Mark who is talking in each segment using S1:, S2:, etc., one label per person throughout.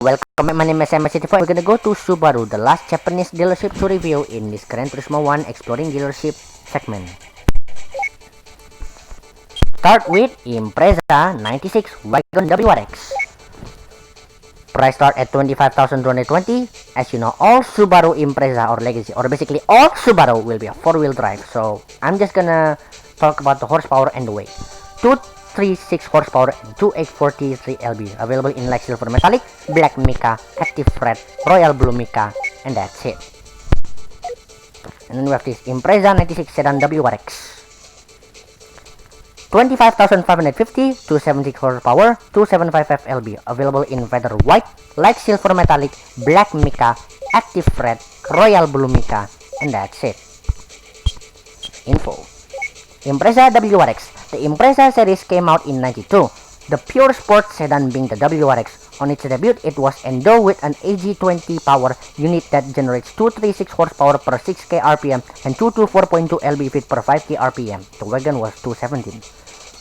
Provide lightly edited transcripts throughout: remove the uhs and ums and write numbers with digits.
S1: Welcome, my name is MSCT4. We're gonna go to Subaru, the last Japanese dealership to review in this Gran Turismo 1 Exploring Dealership segment. Start with Impreza 96 Wagon WRX. Price start at 25,220. As you know, all Subaru Impreza or Legacy, or basically all Subaru will be a 4-wheel drive. So I'm just gonna talk about the horsepower and the weight. 236 horsepower and 2843 lb, available in light silver metallic, black mica, active red, royal blue mica, and that's it. And then we have this Impreza 96 sedan WRX. 25,550, 276 horsepower, 2755 lb, available in feather white, light silver metallic, black mica, active red, royal blue mica, and that's it. Info. Impreza WRX. The Impreza series came out in 92. The pure sports sedan being the WRX. On its debut, it was endowed with an AG20 power unit that generates 236 horsepower per 6k RPM and 224.2 lb-ft per 5k RPM. The wagon was 217.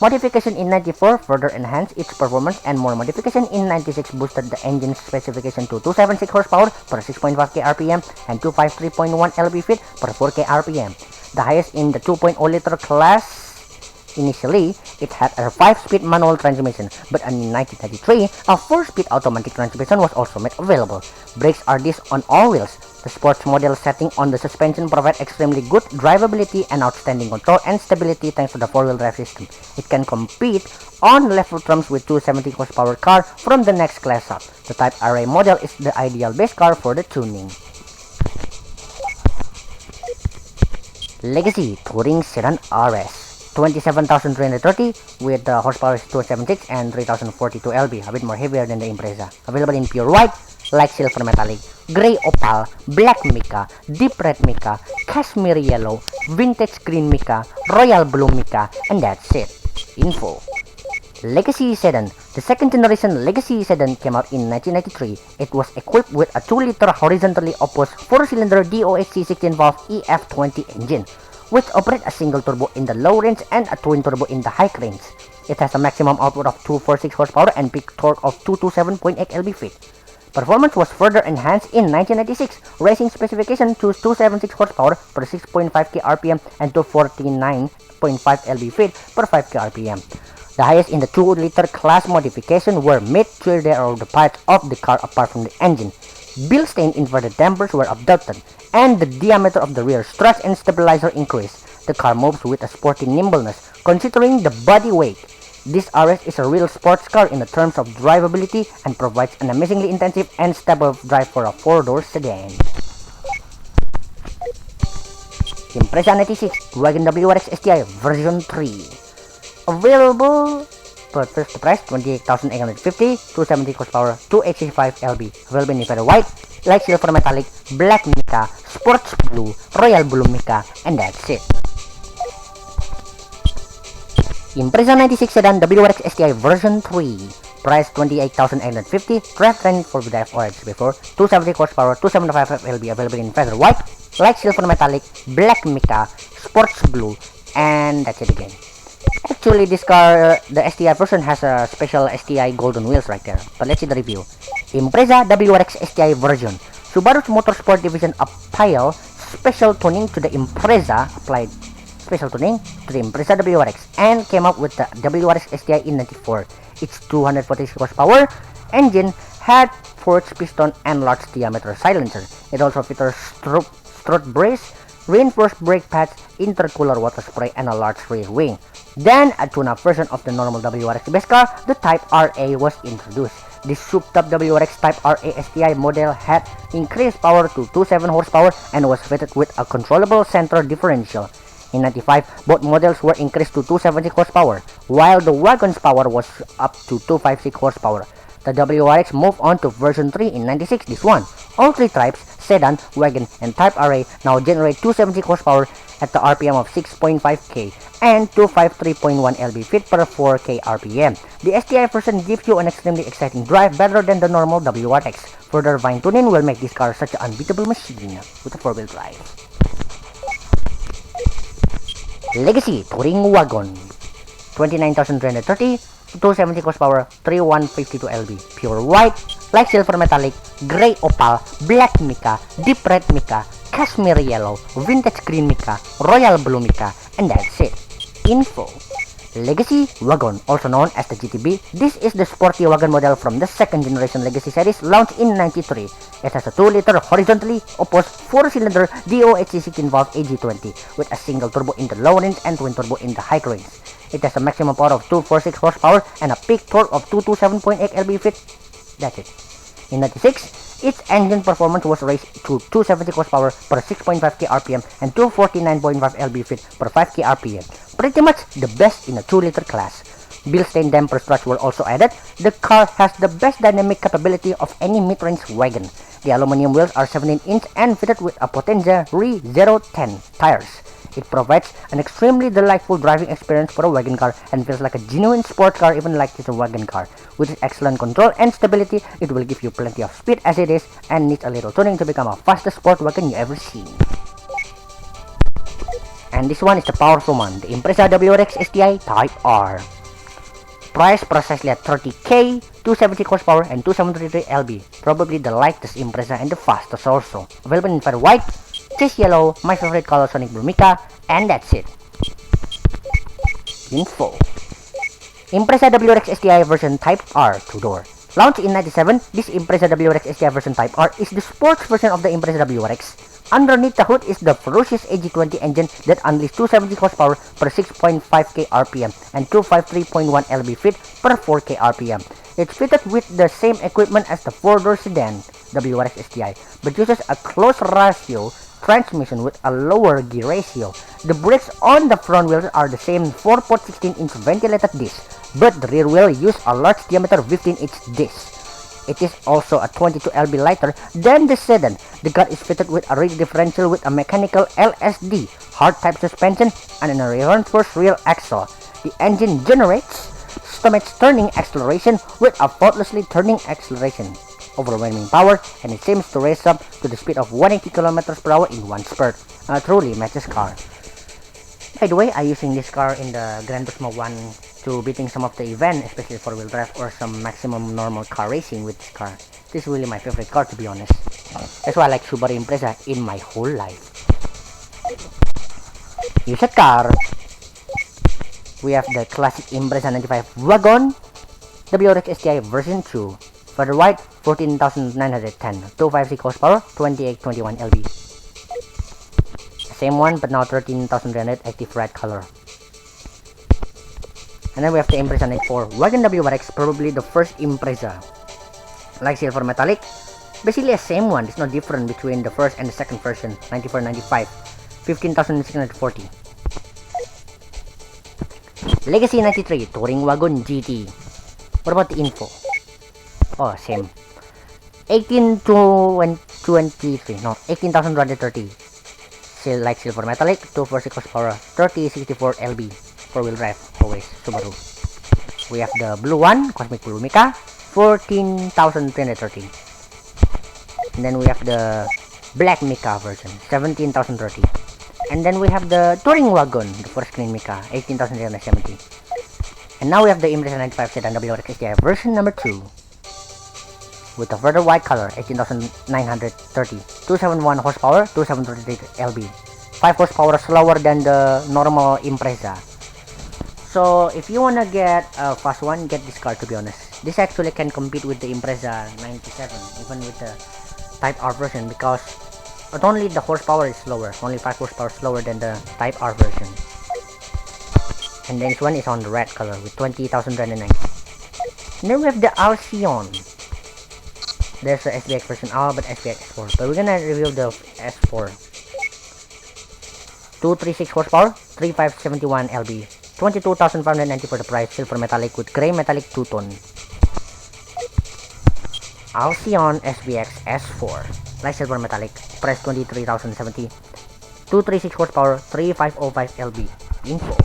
S1: Modification in 94 further enhanced its performance, and more modification in 96 boosted the engine specification to 276 horsepower per 6.5k RPM and 253.1 lb-ft per 4k RPM. The highest in the 2.0-liter class. Initially, it had a 5-speed manual transmission, but in 1993, a 4-speed automatic transmission was also made available. Brakes are disc on all wheels. The sports model setting on the suspension provides extremely good drivability and outstanding control and stability thanks to the 4-wheel drive system. It can compete on level terms with 270 horsepower car from the next class up. The Type RA model is the ideal base car for the tuning. Legacy Touring Sedan RS. 27,330 with the horsepower 276 and 3,042 lb, a bit more heavier than the Impreza. Available in pure white, light silver metallic, gray opal, black mica, deep red mica, cashmere yellow, vintage green mica, royal blue mica, and that's it. Info. Legacy Sedan. The second generation Legacy Sedan came out in 1993. It was equipped with a 2-liter horizontally opposed 4-cylinder DOHC 16-valve EF20 engine, which operate a single turbo in the low range and a twin turbo in the high range. It has a maximum output of 246 horsepower and peak torque of 227.8 lb-ft. Performance was further enhanced in 1996. Racing specification chose 276 horsepower per 6.5k RPM and 249.5 lb-ft per 5k RPM. The highest in the 2-liter class modification were made to rear all the parts of the car apart from the engine. Bilstein inverted dampers were adopted, and the diameter of the rear struts and stabilizer increased. The car moves with a sporty nimbleness, considering the body weight. This RS is a real sports car in the terms of drivability and provides an amazingly intensive and stable drive for a 4-door sedan. Impreza 96 Wagon WRX STI version 3. Available. But first the price 28,850, 270 horsepower, 285 lb. Available in feather white, light silver metallic, black mica, sports blue, royal blue mica, and that's it. Impreza 96 sedan WRX STI version 3. Price 28,850, drivetrain 4-wheel drive ORX before, 270 horsepower, 275 lb. Available in feather white, light silver metallic, black mica, sports blue, and that's it again. Actually, this car, the STI version has a special STI golden wheels right there. But let's see the review. Impreza WRX STI version. Subaru's Motorsport division applied special tuning to the Impreza WRX and came up with the WRX STI in 94. Its 246 horsepower engine had forged piston and large diameter silencer. It also features strut brace, reinforced brake pads, intercooler water spray, and a large rear wing. Then, a tune-up version of the normal WRX base car, the Type RA, was introduced. This souped-up WRX Type RA STI model had increased power to 27 horsepower and was fitted with a controllable center differential. In 95, both models were increased to 270 horsepower, while the wagon's power was up to 256 horsepower. The WRX moved on to version 3 in 96, this one. All three types, sedan, wagon, and Type RA, now generate 270 horsepower at the RPM of 6.5k and 253.1 lb-ft per 4k RPM. The STI version gives you an extremely exciting drive better than the normal WRX. Further fine tuning will make this car such an unbeatable machine with a 4-wheel drive. Legacy Touring Wagon. 29,330, 270 horsepower, 3152 lb, pure white, like silver metallic, gray opal, black mica, deep red mica, cashmere yellow, vintage green mica, royal blue mica, and that's it. Info. Legacy Wagon, also known as the GTB, this is the sporty wagon model from the second generation Legacy series launched in 93. It has a 2-liter horizontally opposed 4-cylinder DOHC 16-valve AG20 with a single turbo in the low range and twin turbo in the high range. It has a maximum power of 246 horsepower and a peak torque of 227.8 lb-ft. That's it. In 96, its engine performance was raised to 270 horsepower per 6.5k RPM and 249.5 lb-ft per 5k RPM. Pretty much the best in a 2-liter class. Bilstein damper struts were also added. The car has the best dynamic capability of any mid-range wagon. The aluminum wheels are 17-inch and fitted with a Potenza Re 010 tires. It provides an extremely delightful driving experience for a wagon car and feels like a genuine sports car even like it's a wagon car. With its excellent control and stability, it will give you plenty of speed as it is and needs a little tuning to become a fastest sport wagon you ever seen. And this one is the powerful one, the Impreza WRX STI Type R. Priced precisely at 30k, 270 horsepower and 273 lb. Probably the lightest Impreza and the fastest also. Available in fire white, chase yellow, my favorite color Sonic Blue Mica, and that's it. Info. Impreza WRX STI version Type R 2-door. Launched in 97, this Impreza WRX STI version Type R is the sports version of the Impreza WRX. Underneath the hood is the ferocious AG20 engine that unleashes 270 horsepower per 6.5k RPM and 253.1 lb-ft per 4k RPM. It's fitted with the same equipment as the 4-door sedan WRX STI, but uses a close ratio transmission with a lower gear ratio. The brakes on the front wheels are the same 4-port 16-inch ventilated disc, but the rear wheel uses a large diameter 15-inch disc. It is also a 22 lb lighter than the sedan. The car is fitted with a rear differential with a mechanical LSD, hard-type suspension, and a reverse rear axle. The engine generates stomach turning acceleration with a faultlessly turning acceleration, overwhelming power, and it seems to race up to the speed of 180 km per hour in one spurt. A truly matches car. By the way, I'm using this car in the Gran Turismo 1 to beating some of the event, especially 4-wheel drive or some maximum normal car racing with this car. This is really my favorite car, to be honest. That's why I like Subaru Impreza in my whole life. Used car. We have the classic Impreza 95 Wagon, WRX STI version 2. Further wide, 14,910, 256 horsepower, 2821 lb. Same one, but now 13,300 active red color. And then we have the Impreza 94 Wagon WRX, probably the first Impreza. Like silver metallic, basically the same one. There's no difference between the first and the second version. 94, 95, 15,640. Legacy 93 Touring Wagon GT. What about the info? Oh, same. 18,223, no, 18,230. Like silver metallic, 246 horsepower, 3064 lb. 4-wheel drive, always Subaru. We have the blue one, Cosmic Blue Mica, 14,330. And then we have the black Mica version, 17,030. And then we have the Touring Wagon, the first green Mica, 18,370. And now we have the Impreza 95 Sedan WRX STI version number 2. With a further white color, 18,930, 271 horsepower, 273 lb. 5 horsepower slower than the normal Impreza. So if you wanna get a fast one, get this car, to be honest. This actually can compete with the Impreza 97, even with the Type R version, because not only the horsepower is slower, only 5 horsepower slower than the Type R version. And then this one is on the red color with 20,009. And then we have the Alcyon. There's the SBX version, but SBX S4. But we're gonna review the S4. 236 horsepower, 3571 lb. 22,590 for the price, silver metallic with gray metallic two-tone. Alcyon SBX S4, light silver metallic, price 23,070. 236 horsepower, 3505 lb. Info.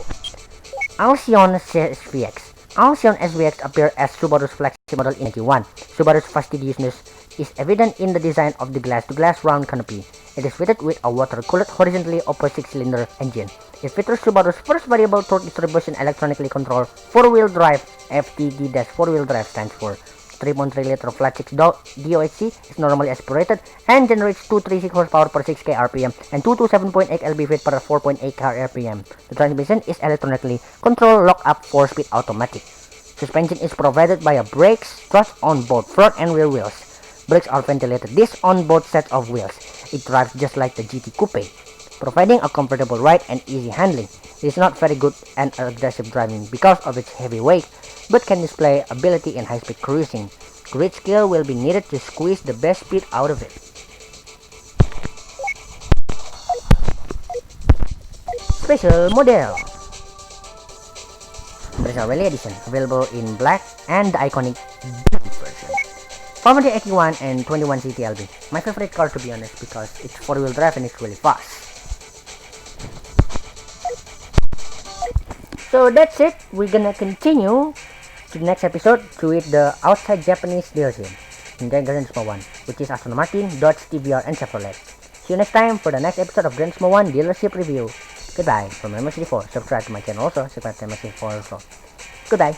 S1: Alcyon SBX. Alcyon SBX appeared as Subaru's flagship model in 1991. Subaru's fastidiousness is evident in the design of the glass-to-glass round canopy. It is fitted with a water-cooled horizontally opposed 6-cylinder engine. It features Subaru's first variable torque distribution electronically controlled 4-wheel drive. FTD-4-wheel drive stands for 3.3 liter flat 6 DOHC, is normally aspirated, and generates 236 horsepower per 6k RPM and 227.8 lb-ft per 4.8 car RPM. The transmission is electronically controlled lock-up 4-speed automatic. Suspension is provided by a brakes truss on both front and rear wheels. Brakes are ventilated discs on both sets of wheels. It drives just like the GT Coupe, providing a comfortable ride and easy handling. It is not very good and aggressive driving because of its heavy weight, but can display ability in high-speed cruising. Great skill will be needed to squeeze the best speed out of it. Special model Brezza Rally Edition, available in black and the iconic blue version. 481 and 21 CTLB. My favorite car, to be honest, because it's 4-wheel drive and it's really fast. So that's it. We're gonna continue to the next episode with the outside Japanese DLC in Gran Turismo 1, which is Aston Martin, Dodge, TVR, and Chevrolet. See you next time for the next episode of Gran Turismo 1 dealership review. Goodbye. From MSD4, subscribe to my channel also, subscribe to MSD4 also. Goodbye.